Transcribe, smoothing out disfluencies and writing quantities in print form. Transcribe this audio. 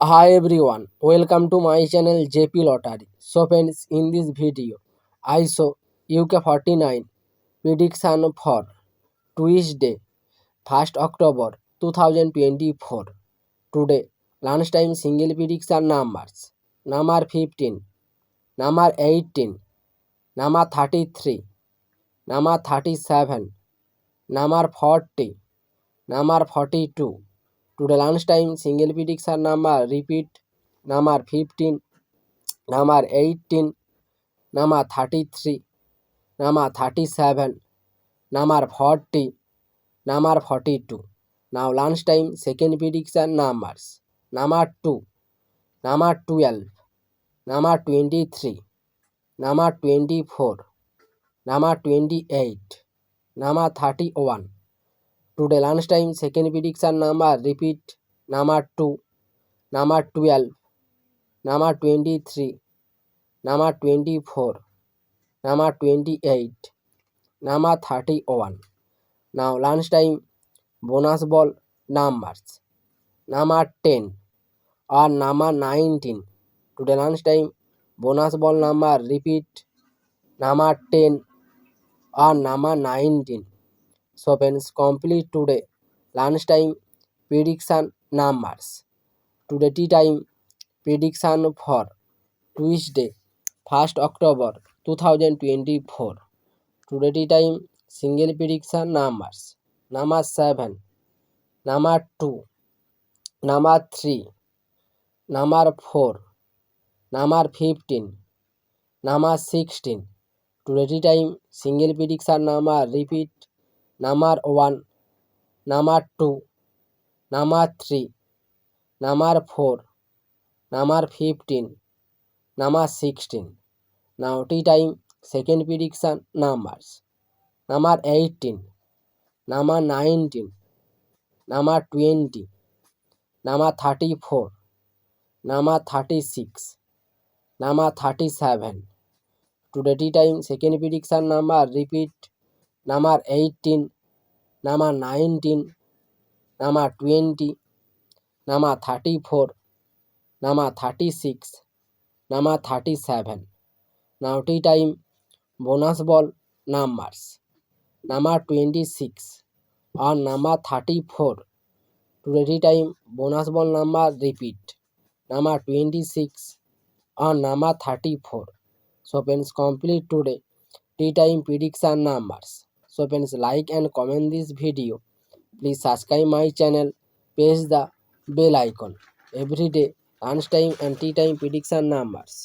Hi everyone, welcome to my channel JP Lottery. So friends, in this video, I show UK 49 prediction for Tuesday, 1st October 2024. Today, lunchtime single prediction numbers. Number 15, number 18, number 33, number 37, number 40, number 42. Today lunchtime single prediction number repeat number 15, number 18, number 33, number 37, number 40, number 42. Now lunchtime second prediction numbers. Number 2, number 12, number 23, number 24, number 28, number 31. Today lunchtime second prediction number repeat number 2, number 12, number 23, number 24, number 28, number 31. Now lunchtime bonus ball numbers. Number 10 or number 19. Today lunchtime bonus ball number repeat number 10 or number 19. So friends, complete today lunchtime prediction numbers. Today tea time prediction for Tuesday, 1st October 2024. Today tea time single prediction numbers. Number 7, number 2, number 3, number 4, number 15, number 16. Today tea time single prediction number repeat number 1, number 2, number 3, number 4, number 15, number 16. Now tea time second prediction numbers. Number 18, number 19, number 20, number 34, number 36, number 37. Today tea time second prediction number repeat number 18, number 19, number 20, number 34, number 36, number 37. Now tea time bonus ball numbers. Number 26 or number 34. Today tea time bonus ball number repeat number 26 or number 34. So friends, complete today tea time prediction numbers. So friends, like and comment this video. Please subscribe my channel, press the bell icon. Every day lunchtime and tea time prediction numbers.